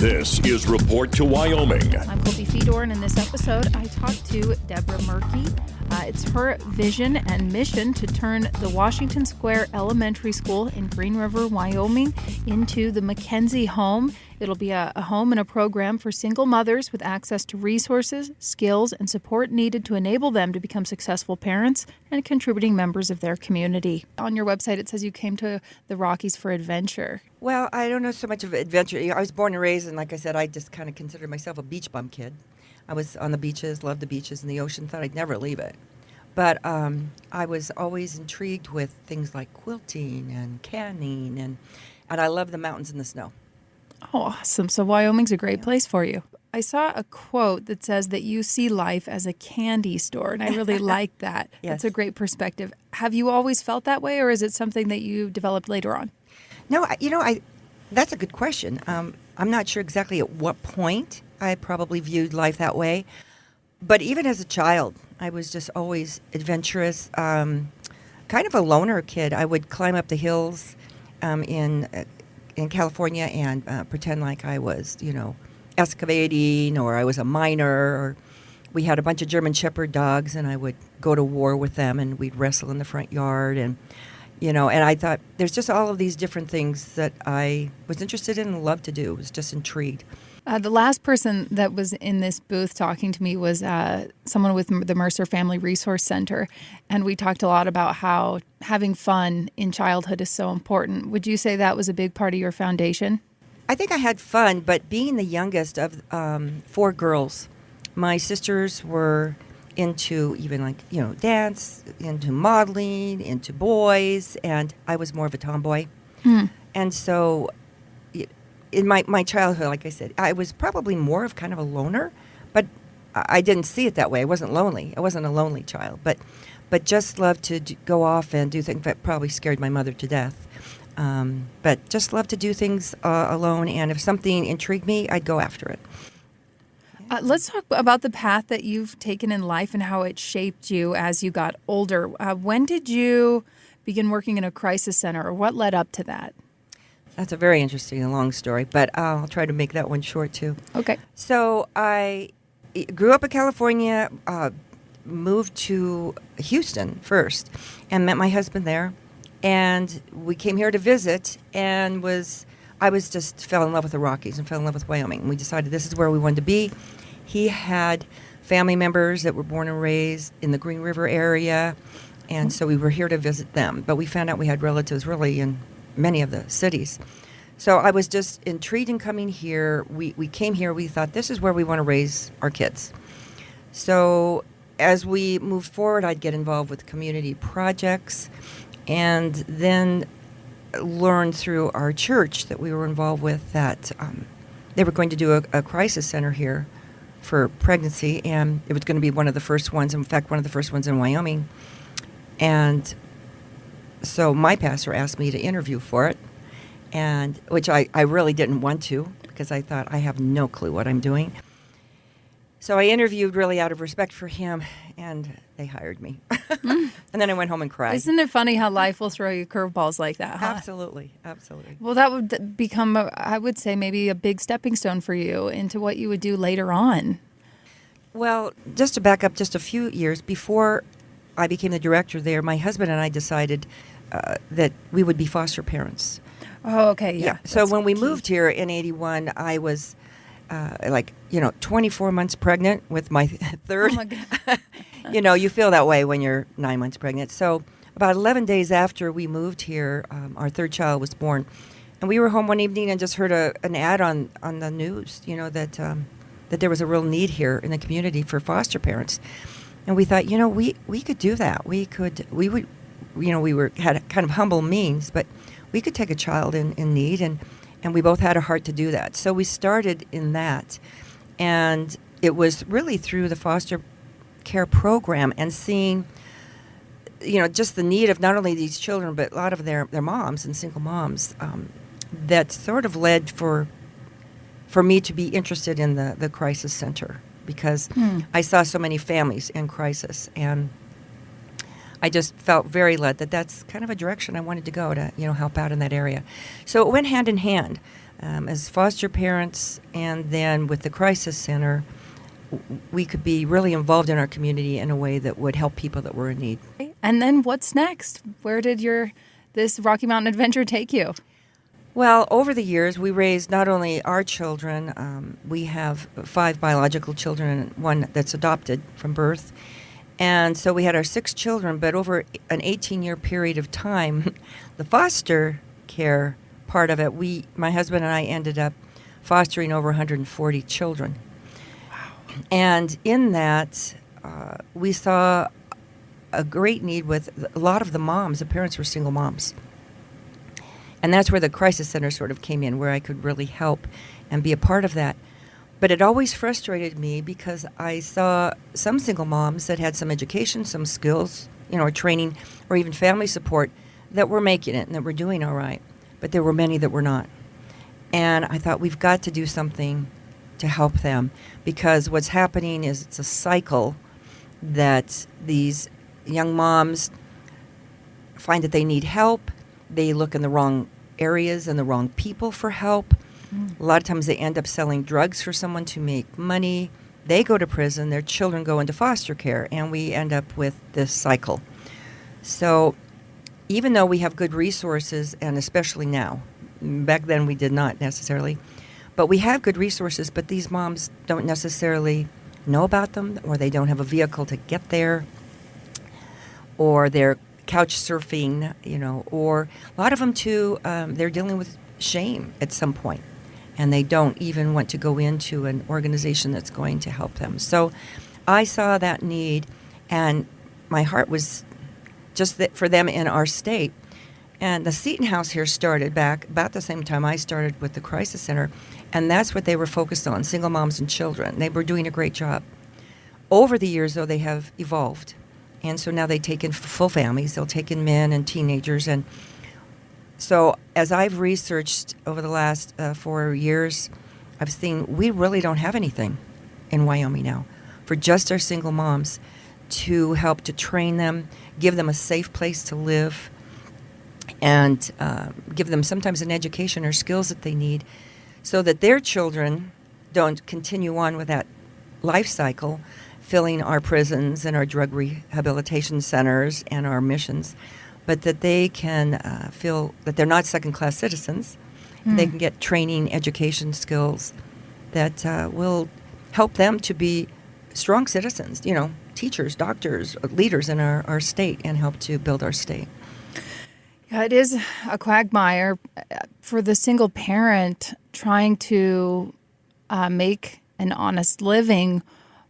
This is Report to Wyoming. I'm Kolby Fedore, and in this episode, I talked to Debra Moerke. It's her vision and mission to turn the Washington Square Elementary School in Green River, Wyoming, into the McKenzie Home. It'll be a home and a program for single mothers with access to resources, skills, and support needed to enable them to become successful parents and contributing members of their community. On your website, it says you came to the Rockies for adventure. Well, I don't know so much of adventure. I was born and raised, and like I said, I just kind of considered myself a beach bum kid. I was on the beaches, loved the beaches and the ocean, thought I'd never leave it. But I was always intrigued with things like quilting and canning, and I love the mountains and the snow. Oh, awesome. So Wyoming's a great place for you. I saw a quote that says that you see life as a candy store, and I really like that. Yes. It's a great perspective. Have you always felt that way, or is it something that you developed later on? No, that's a good question. I'm not sure exactly at what point I probably viewed life that way. But even as a child, I was just always adventurous, kind of a loner kid. I would climb up the hills in California and pretend like I was, excavating, or I was a miner, or we had a bunch of German Shepherd dogs, and I would go to war with them, and we'd wrestle in the front yard, and I thought there's just all of these different things that I was interested in and loved to do. I was just intrigued. The last person that was in this booth talking to me was someone with the Mercer Family Resource Center, and we talked a lot about how having fun in childhood is so important. Would you say that was a big part of your foundation? I think I had fun, but being the youngest of 4 girls, my sisters were into even dance, into modeling, into boys, and I was more of a tomboy. And so in my childhood, like I said, I was probably more of kind of a loner, but I didn't see it that way. I wasn't lonely. I wasn't a lonely child, but just loved to go off and do things that probably scared my mother to death. But just loved to do things alone, and if something intrigued me, I'd go after it. Let's talk about the path that you've taken in life and how it shaped you as you got older. When did you begin working in a crisis center, or what led up to that? That's a very interesting and long story, but I'll try to make that one short, too. Okay. So I grew up in California, moved to Houston first, and met my husband there. And we came here to visit, and I just fell in love with the Rockies and fell in love with Wyoming. And we decided this is where we wanted to be. He had family members that were born and raised in the Green River area, and so we were here to visit them. But we found out we had relatives really in many of the cities. So I was just intrigued in coming here. We came here, we thought this is where we want to raise our kids. So as we moved forward, I'd get involved with community projects, and then learned through our church that we were involved with that they were going to do a crisis center here for pregnancy, and it was going to be one of the first ones, in fact, one of the first ones in Wyoming. And so my pastor asked me to interview for it, and which I really didn't want to, because I thought I have no clue what I'm doing. So I interviewed really out of respect for him, and they hired me. And then I went home and cried. Isn't it funny how life will throw you curveballs like that, huh? Absolutely, absolutely. Well, that would become, I would say, maybe a big stepping stone for you into what you would do later on. Well, just to back up just a few years, before I became the director there, my husband and I decided that we would be foster parents. Oh, okay, yeah. So when we moved here in 81, I was 24 months pregnant with my third. Oh, my God. You feel that way when you're 9 months pregnant. So about 11 days after we moved here, our third child was born. And we were home one evening and just heard an ad on the news, that there was a real need here in the community for foster parents. And we thought, we could do that. We had kind of humble means, but we could take a child in need, and we both had a heart to do that. So we started in that. And it was really through the foster care program and seeing, just the need of not only these children, but a lot of their moms and single moms, that sort of led for me to be interested in the crisis center, because I saw so many families in crisis, and I just felt very led that that's kind of a direction I wanted to go to, help out in that area. So it went hand in hand. as foster parents, and then with the crisis center, we could be really involved in our community in a way that would help people that were in need. And then what's next? Where did this Rocky Mountain adventure take you? Well, over the years, we raised not only our children, we have 5 biological children and 1 that's adopted from birth. And so we had our 6 children, but over an 18-year period of time, the foster care part of it, my husband and I ended up fostering over 140 children. Wow. And in that, we saw a great need with a lot of the moms. The parents were single moms. And that's where the crisis center sort of came in, where I could really help and be a part of that. But it always frustrated me because I saw some single moms that had some education, some skills, or training, or even family support that were making it and that were doing all right. But there were many that were not. And I thought, we've got to do something to help them, because what's happening is it's a cycle that these young moms find that they need help. They look in the wrong areas and the wrong people for help. A lot of times they end up selling drugs for someone to make money. They go to prison. Their children go into foster care, and we end up with this cycle. So even though we have good resources, and especially now, back then we did not necessarily, but we have good resources, but these moms don't necessarily know about them, or they don't have a vehicle to get there, or they're couch surfing, or a lot of them too, they're dealing with shame at some point, and they don't even want to go into an organization that's going to help them. So I saw that need, and my heart was just for them in our state. And the Seton House here started back about the same time I started with the Crisis Center, and that's what they were focused on, single moms and children. They were doing a great job. Over the years, though, they have evolved. And so now they take in full families. They'll take in men and teenagers. And so as I've researched over the last 4 years, I've seen we really don't have anything in Wyoming now for just our single moms to help to train them, give them a safe place to live, and give them sometimes an education or skills that they need so that their children don't continue on with that life cycle, filling our prisons and our drug rehabilitation centers and our missions, but that they can feel that they're not second-class citizens. They can get training, education skills that will help them to be strong citizens, teachers, doctors, leaders in our state, and help to build our state. Yeah, it is a quagmire for the single parent trying to make an honest living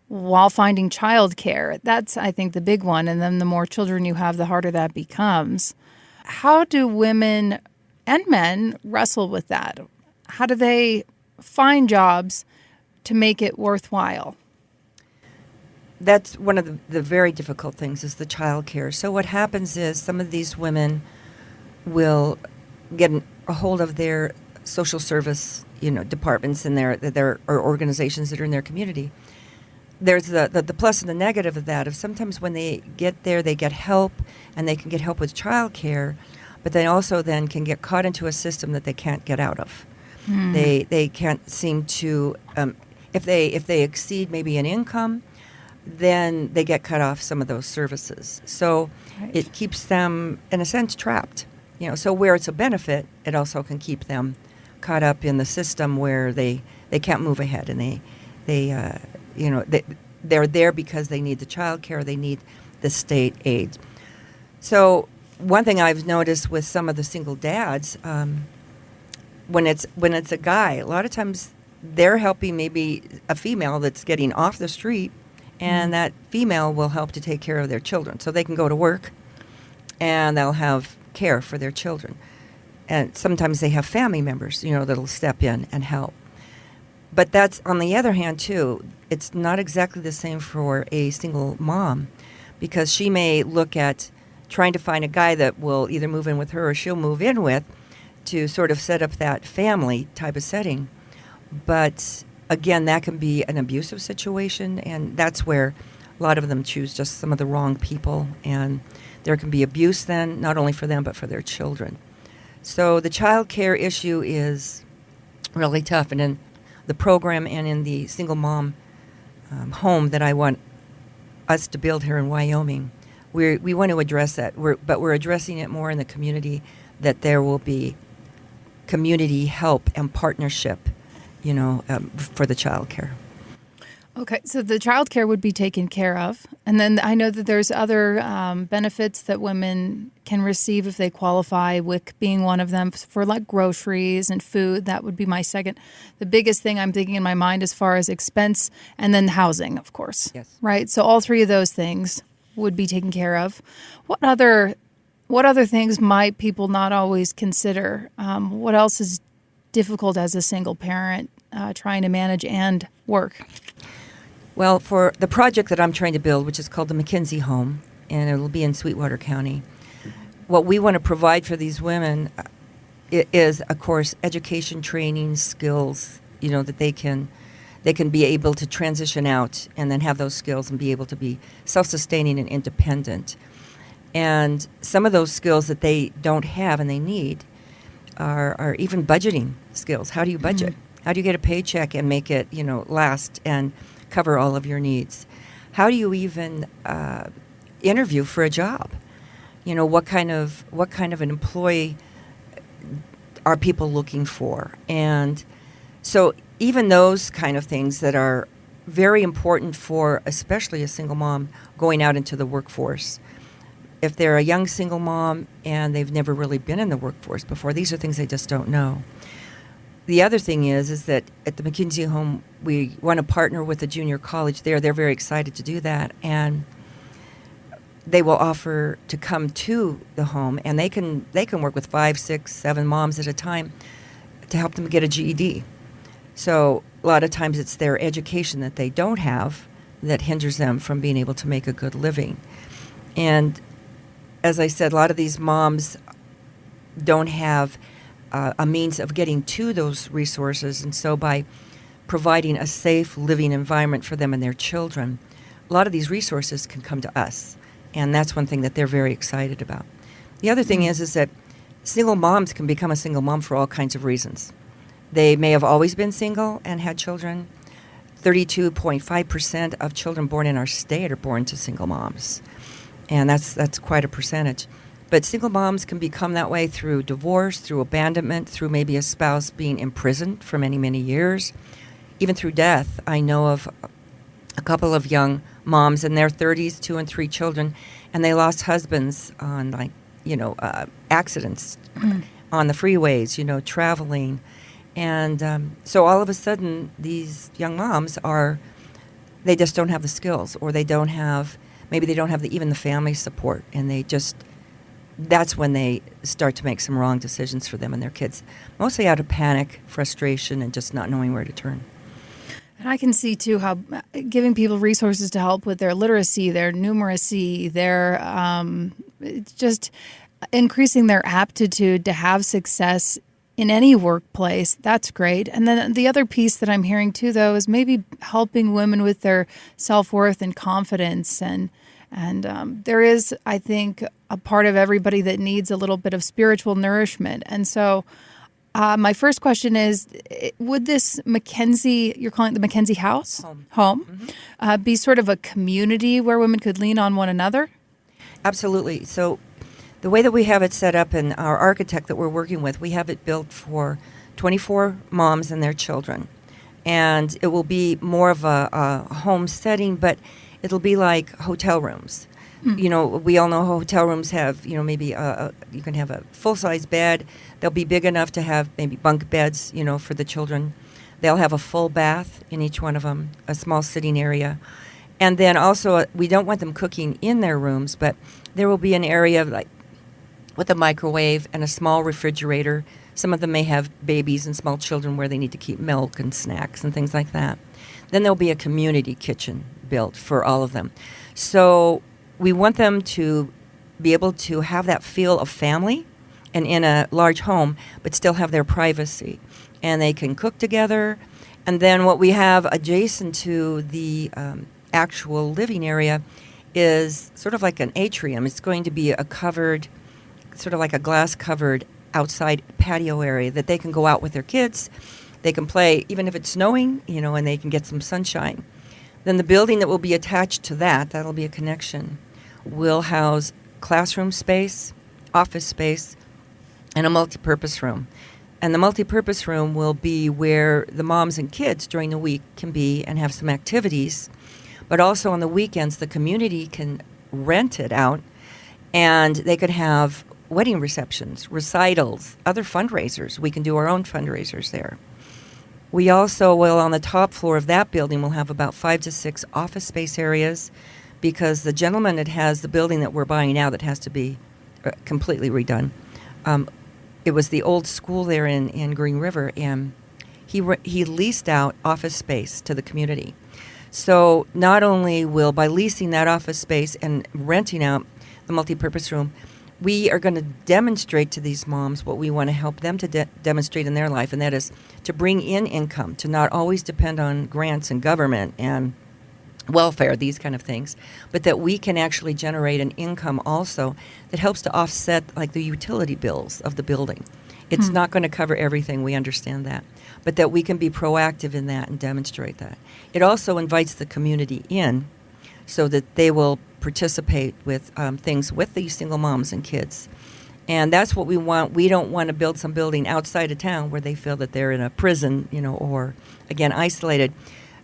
while finding childcare. That's, I think, the big one. And then the more children you have, the harder that becomes. How do women and men wrestle with that? How do they find jobs to make it worthwhile? That's one of the very difficult things, is the childcare. So what happens is some of these women will get a hold of their social service, departments in their or organizations that are in their community. There's the plus and the negative of that. Of sometimes when they get there, they get help, and they can get help with childcare, but they also then can get caught into a system that they can't get out of. They can't seem to, if they exceed maybe an income, then they get cut off some of those services. So It keeps them, in a sense, trapped. So where it's a benefit, it also can keep them caught up in the system where they can't move ahead, and they're there because they need the child care, they need the state aid. So one thing I've noticed with some of the single dads, when it's a guy, a lot of times they're helping maybe a female that's getting off the street, and that female will help to take care of their children. So they can go to work, and they'll have care for their children. And sometimes they have family members, that'll step in and help. But that's, on the other hand, too, it's not exactly the same for a single mom, because she may look at trying to find a guy that will either move in with her or she'll move in with to sort of set up that family type of setting. But again, that can be an abusive situation, and that's where a lot of them choose just some of the wrong people, and there can be abuse then, not only for them but for their children. So the child care issue is really tough. And in the program and in the single mom home that I want us to build here in Wyoming, we want to address that. But we're addressing it more in the community, that there will be community help and partnership, for the child care. Okay, so the child care would be taken care of. And then I know that there's other benefits that women can receive if they qualify, WIC being one of them, for like groceries and food. That would be my second. The biggest thing I'm thinking in my mind as far as expense, and then housing, of course. Yes. Right? So all three of those things would be taken care of. What other things might people not always consider? What else is difficult as a single parent trying to manage and work? Well, for the project that I'm trying to build, which is called the McKenzie Home, and it will be in Sweetwater County, what we want to provide for these women is, of course, education, training, skills, that they can be able to transition out and then have those skills and be able to be self-sustaining and independent. And some of those skills that they don't have and they need are even budgeting skills. How do you budget? Mm-hmm. How do you get a paycheck and make it, last and cover all of your needs? How do you even interview for a job? What kind of an employee are people looking for? And so even those kind of things that are very important for especially a single mom going out into the workforce. If they're a young single mom and they've never really been in the workforce before, these are things they just don't know. The other thing is that at the McKenzie Home, we want to partner with a junior college there. They're very excited to do that, and they will offer to come to the home, and they can work with 5, 6, 7 moms at a time to help them get a GED. So a lot of times it's their education that they don't have that hinders them from being able to make a good living. And as I said, a lot of these moms don't have a means of getting to those resources, and so by providing a safe living environment for them and their children, a lot of these resources can come to us, and that's one thing that they're very excited about. The other thing is that single moms can become a single mom for all kinds of reasons. They may have always been single and had children. 32.5% of children born in our state are born to single moms, and that's quite a percentage. But single moms can become that way through divorce, through abandonment, through maybe a spouse being imprisoned for many, many years, even through death. I know of a couple of young moms in their 30s, 2 and 3 children, and they lost husbands on accidents on the freeways, traveling. And so all of a sudden, these young moms they just don't have the skills, or maybe they don't have even the family support, and that's when they start to make some wrong decisions for them and their kids, mostly out of panic, frustration, and just not knowing where to turn. And I can see, too, how giving people resources to help with their literacy, their numeracy, their just increasing their aptitude to have success in any workplace, that's great. And then the other piece that I'm hearing, too, though, is maybe helping women with their self-worth and confidence. And there is, I think, a part of everybody that needs a little bit of spiritual nourishment. And so my first question is, would this McKenzie, you're calling it the McKenzie House? Home. Mm-hmm. Be sort of a community where women could lean on one another? Absolutely. So the way that we have it set up, and our architect that we're working with, we have it built for 24 moms and their children. And it will be more of a home setting, but it'll be like hotel rooms. We all know hotel rooms have, maybe you can have a full-size bed. They'll be big enough to have maybe bunk beds, for the children. They'll have a full bath in each one of them, a small sitting area. And then also, we don't want them cooking in their rooms, but there will be an area with a microwave and a small refrigerator. Some of them may have babies and small children where they need to keep milk and snacks and things like that. Then there'll be a community kitchen built for all of them. So we want them to be able to have that feel of family and in a large home, but still have their privacy. And they can cook together. And then what we have adjacent to the actual living area is sort of like an atrium. It's going to be a covered, sort of like a glass-covered outside patio area that they can go out with their kids they can play even if it's snowing, and they can get some sunshine. Then the building that will be attached to that'll be a connection, will house classroom space, office space, and a multipurpose room. And the multipurpose room will be where the moms and kids during the week can be and have some activities. But also on the weekends, the community can rent it out, and they could have wedding receptions, recitals, other fundraisers. We can do our own fundraisers there. We also will, on the top floor of that building, we'll have about 5 to 6 office space areas, because the gentleman that has the building that we're buying now that has to be completely redone, it was the old school there in Green River, and he leased out office space to the community. So not only will, by leasing that office space and renting out the multipurpose room, we are going to demonstrate to these moms what we want to help them to demonstrate in their life, and that is to bring in income, to not always depend on grants and government and welfare, these kind of things, but that we can actually generate an income also that helps to offset like the utility bills of the building. It's not going to cover everything, we understand that, but that we can be proactive in that and demonstrate that. It also invites the community in so that they will participate with things with these single moms and kids. And that's what we want. We don't want to build some building outside of town where they feel that they're in a prison, or, again, isolated.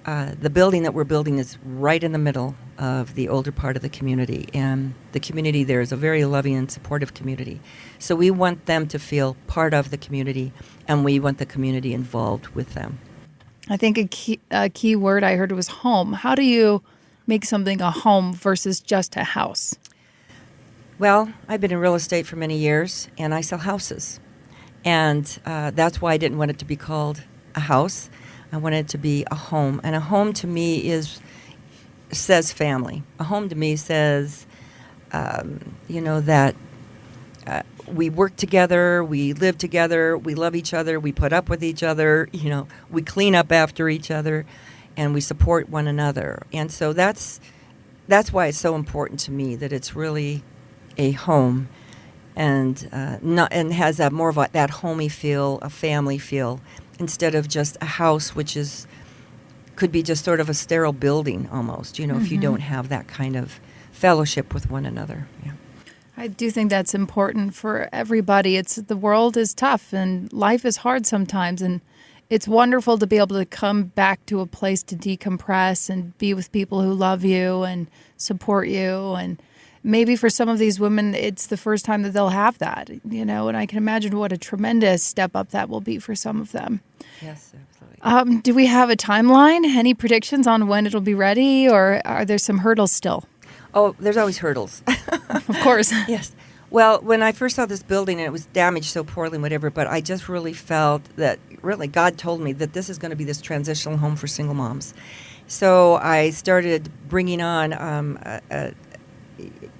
The building that we're building is right in the middle of the older part of the community, and the community there is a very loving and supportive community. So we want them to feel part of the community, and we want the community involved with them. I think a key word I heard was home. How do you make something a home versus just a house? Well, I've been in real estate for many years, and I sell houses. And that's why I didn't want it to be called a house. I wanted it to be a home. And a home to me says family. A home to me says, that we work together, we live together, we love each other, we put up with each other, we clean up after each other, and we support one another. And so that's why it's so important to me that it's really a home, and has more of that homey feel, a family feel, instead of just a house, which could be just sort of a sterile building almost, if you don't have that kind of fellowship with one another. Yeah. I do think that's important for everybody. The world is tough and life is hard sometimes, and it's wonderful to be able to come back to a place to decompress and be with people who love you and support you. And maybe for some of these women, it's the first time that they'll have that, and I can imagine what a tremendous step up that will be for some of them. Yes, absolutely. Do we have a timeline? Any predictions on when it'll be ready, or are there some hurdles still? Oh, there's always hurdles. Of course. Yes. Well, when I first saw this building, and it was damaged so poorly and whatever, but I just really felt that really God told me that this is going to be this transitional home for single moms. So I started bringing on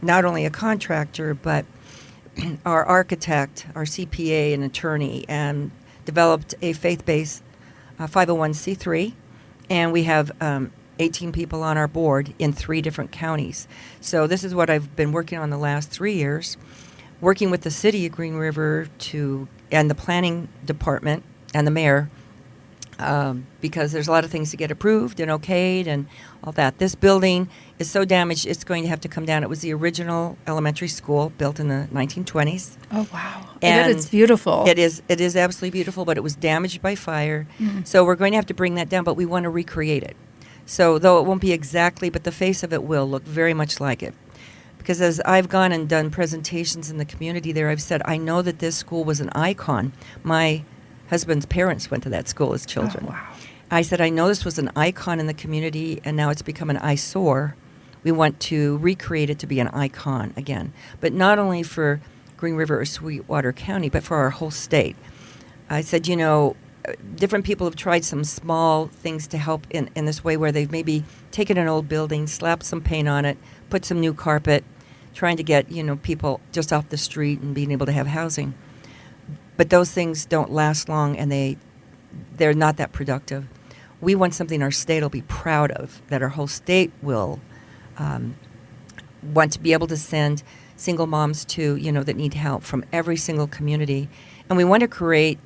not only a contractor, but our architect, our CPA, and attorney, and developed a faith-based 501c3, and we have 18 people on our board in 3 different counties. So this is what I've been working on the last 3 years, working with the city of Green River and the planning department and the mayor, because there's a lot of things to get approved and okayed and all that. This building is so damaged, it's going to have to come down. It was the original elementary school built in the 1920s. Oh, wow. And I bet it's beautiful. It is absolutely beautiful, but it was damaged by fire. Mm-hmm. So we're going to have to bring that down, but we want to recreate it. So though it won't be exactly, but the face of it will look very much like it. Because as I've gone and done presentations in the community there, I've said, I know that this school was an icon. My husband's parents went to that school as children. Oh, wow. I said, I know this was an icon in the community, and now it's become an eyesore. We want to recreate it to be an icon again. But not only for Green River or Sweetwater County, but for our whole state. I said, different people have tried some small things to help in this way, where they've maybe taken an old building, slapped some paint on it, put some new carpet, trying to get, people just off the street and being able to have housing. But those things don't last long, and they're not that productive. We want something our state will be proud of, that our whole state will want to be able to send single moms to, that need help from every single community. And we want to create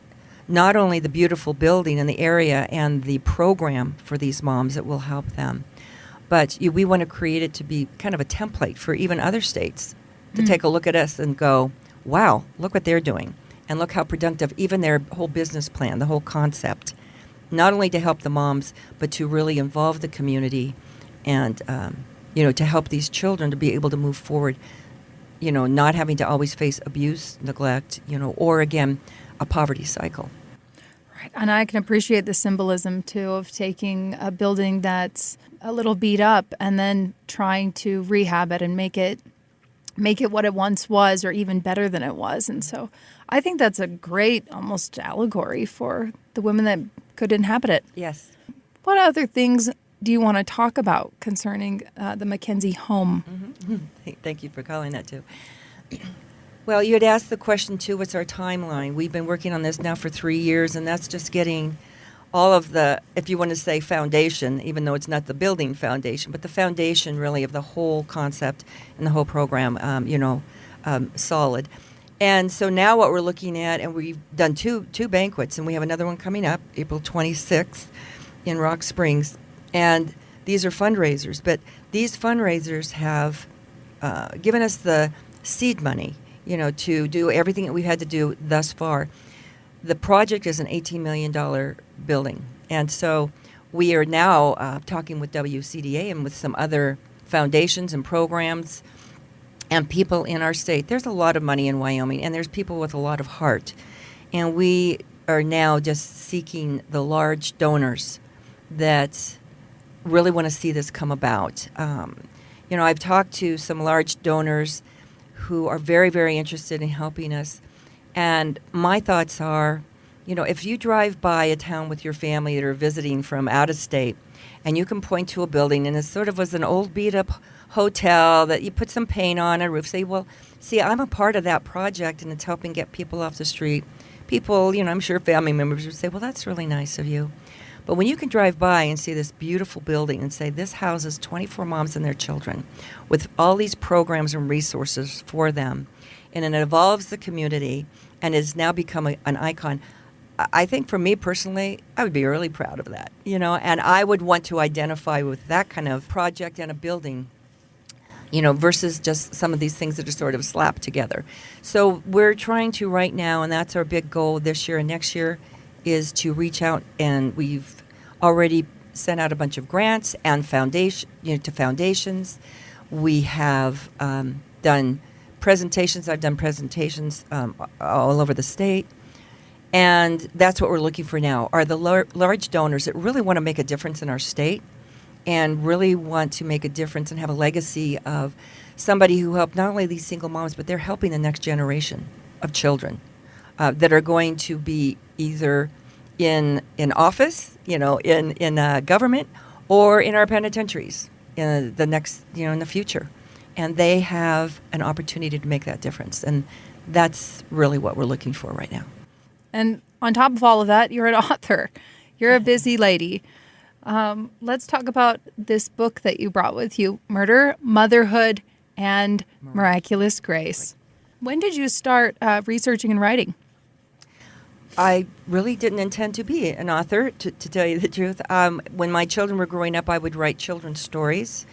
not only the beautiful building and the area and the program for these moms that will help them, but we want to create it to be kind of a template for even other states to take a look at us and go, wow, look what they're doing. And look how productive, even their whole business plan, the whole concept, not only to help the moms, but to really involve the community and, to help these children to be able to move forward, not having to always face abuse, neglect, or again, a poverty cycle. Right. And I can appreciate the symbolism, too, of taking a building that's a little beat up and then trying to rehab it and make it what it once was, or even better than it was. And so I think that's a great almost allegory for the women that could inhabit it. Yes. What other things do you want to talk about concerning the McKenzie home? Mm-hmm. Thank you for calling that, too. Well, you had asked the question, too, what's our timeline? We've been working on this now for 3 years, and that's just getting all of the, if you want to say foundation, even though it's not the building foundation, but the foundation really of the whole concept and the whole program, solid. And so now what we're looking at, and we've done two banquets, and we have another one coming up, April 26th in Rock Springs. And these are fundraisers, but these fundraisers have given us the seed money, to do everything that we've had to do thus far. The project is an $18 million building. And so we are now talking with WCDA and with some other foundations and programs and people in our state. There's a lot of money in Wyoming, and there's people with a lot of heart. And we are now just seeking the large donors that really want to see this come about. I've talked to some large donors who are very, very interested in helping us. And my thoughts are, if you drive by a town with your family that are visiting from out of state, and you can point to a building, and it sort of was an old beat-up hotel that you put some paint on a roof, say, well, see, I'm a part of that project, and it's helping get people off the street. People, I'm sure family members would say, well, that's really nice of you. But when you can drive by and see this beautiful building and say, this houses 24 moms and their children with all these programs and resources for them, and it involves the community and has now become an icon, I think for me personally, I would be really proud of that, and I would want to identify with that kind of project and a building, versus just some of these things that are sort of slapped together. So we're trying to right now, and that's our big goal this year and next year, is to reach out, and we've already sent out a bunch of grants and to foundations. We have done presentations. I've done presentations all over the state. And that's what we're looking for now, are the large donors that really want to make a difference in our state and really want to make a difference and have a legacy of somebody who helped not only these single moms, but they're helping the next generation of children that are going to be either in office, in government, or in our penitentiaries in the next, in the future. And they have an opportunity to make that difference. And that's really what we're looking for right now. And on top of all of that, you're an author. You're a busy lady. Let's talk about this book that you brought with you, Murder, Motherhood, and Miraculous Grace. When did you start researching and writing? I really didn't intend to be an author, to tell you the truth. When my children were growing up, I would write children's stories,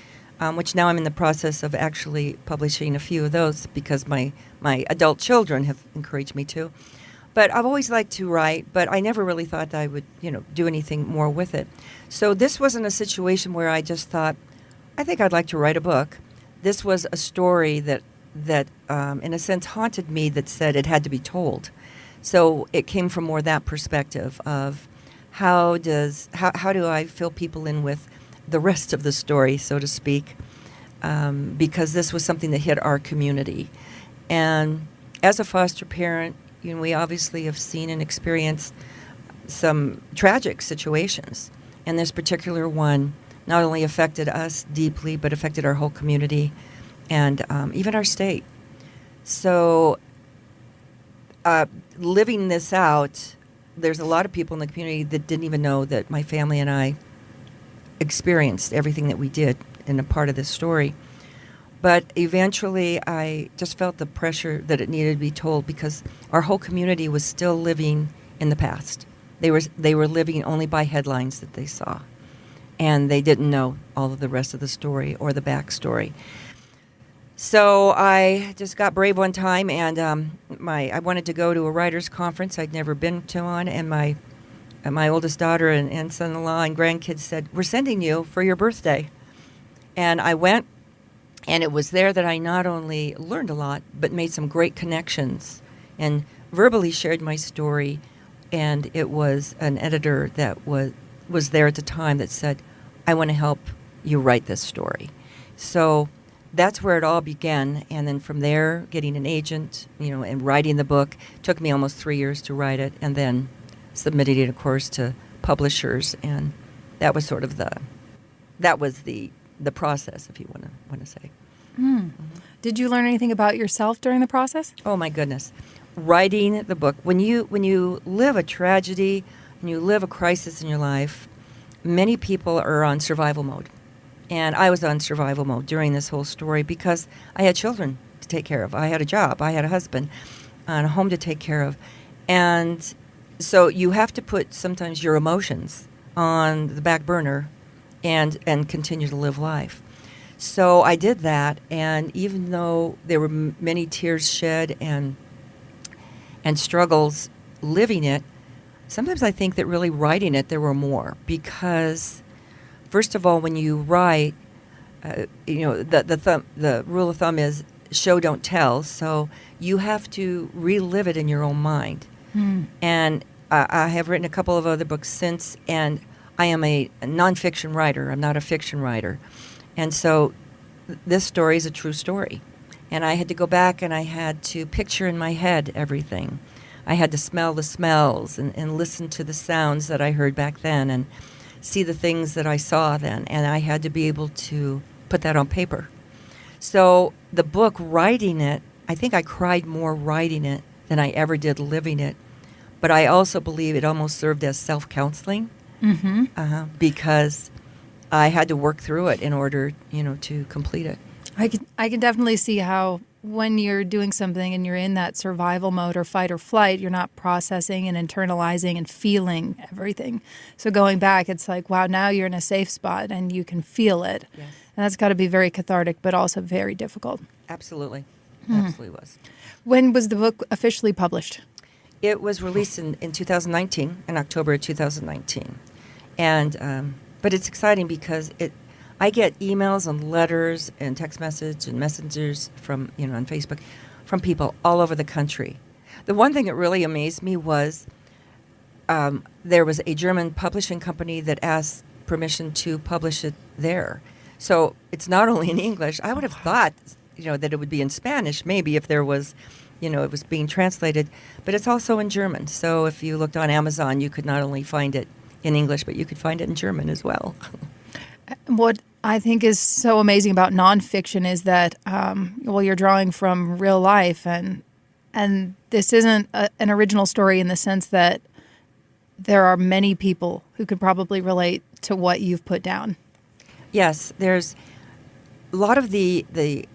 which now I'm in the process of actually publishing a few of those because my adult children have encouraged me to. But I've always liked to write, but I never really thought that I would, do anything more with it. So this wasn't a situation where I just thought, I think I'd like to write a book. This was a story that in a sense haunted me, that said it had to be told. So it came from more that perspective of how do I fill people in with the rest of the story, so to speak, because this was something that hit our community. And as a foster parent, we obviously have seen and experienced some tragic situations. And this particular one not only affected us deeply, but affected our whole community and even our state. So living this out, there's a lot of people in the community that didn't even know that my family and I experienced everything that we did in a part of this story. But eventually I just felt the pressure that it needed to be told because our whole community was still living in the past. They were living only by headlines that they saw, and they didn't know all of the rest of the story or the backstory. So I just got brave one time, and I wanted to go to a writers' conference I'd never been to one, and my oldest daughter and son-in-law and grandkids said, "We're sending you for your birthday." And I went, and it was there that I not only learned a lot, but made some great connections and verbally shared my story. And it was an editor that was there at the time that said, "I want to help you write this story." So that's where it all began. And then from there, getting an agent, and writing the book. Took me almost 3 years to write it, and then submitting it, of course, to publishers. And that was sort of the process, if you want to say. Mm. Did you learn anything about yourself during the process? Oh my goodness. Writing the book. When you live a tragedy and you live a crisis in your life, many people are on survival mode. And I was on survival mode during this whole story because I had children to take care of. I had a job. I had a husband and a home to take care of. And so you have to put sometimes your emotions on the back burner and continue to live life. So I did that, and even though there were many tears shed and struggles living it, sometimes I think that really writing it, there were more. Because, first of all, when you write, the rule of thumb is show, don't tell. So you have to relive it in your own mind. And I have written a couple of other books since, and I am a nonfiction writer. I'm not a fiction writer. And so this story is a true story. And I had to go back and I had to picture in my head everything. I had to smell the smells and listen to the sounds that I heard back then and see the things that I saw then. And I had to be able to put that on paper. So the book, writing it, I think I cried more writing it than I ever did living it. But I also believe it almost served as self-counseling. Because I had to work through it in order, to complete it. I can definitely see how when you're doing something and you're in that survival mode or fight or flight, you're not processing and internalizing and feeling everything. So going back, it's like, wow, now you're in a safe spot and you can feel it. Yes. And that's got to be very cathartic, but also very difficult. Absolutely. Absolutely was. When was the book officially published? It was released in 2019, in October of 2019. And but it's exciting because I get emails and letters and text message and messengers from, on Facebook from people all over the country. The one thing that really amazed me was there was a German publishing company that asked permission to publish it there. So it's not only in English. I would have thought, that it would be in Spanish, maybe if there was, it was being translated. But it's also in German. So if you looked on Amazon, you could not only find it in English, but you could find it in German as well. What I think is so amazing about nonfiction is that, you're drawing from real life, and this isn't an original story in the sense that there are many people who could probably relate to what you've put down. Yes, there's a lot of the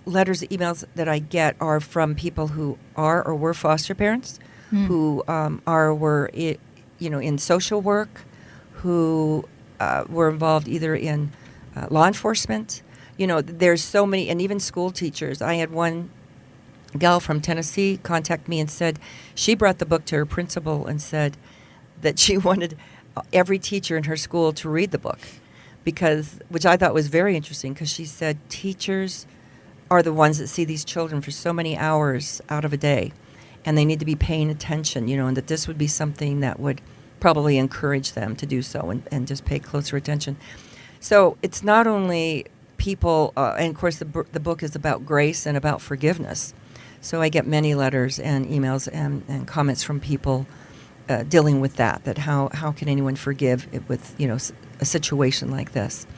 letters, emails that I get are from people who are or were foster parents, who were in social work, who were involved either in law enforcement. There's so many, and even school teachers. I had one gal from Tennessee contact me and said she brought the book to her principal and said that she wanted every teacher in her school to read the book, which I thought was very interesting, because she said teachers are the ones that see these children for so many hours out of a day, and they need to be paying attention, and that this would be something that would probably encourage them to do so and just pay closer attention. So it's not only people, and of course the book is about grace and about forgiveness. So I get many letters and emails and comments from people dealing with that how can anyone forgive it with, a situation like this.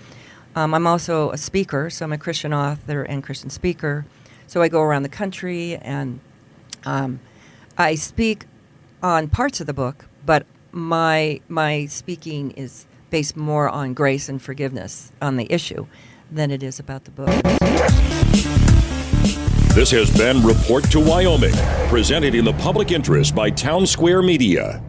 I'm also a speaker, so I'm a Christian author and Christian speaker. So I go around the country and I speak on parts of the book, but my speaking is based more on grace and forgiveness on the issue than it is about the book. This has been Report to Wyoming, presented in the public interest by Town Square Media.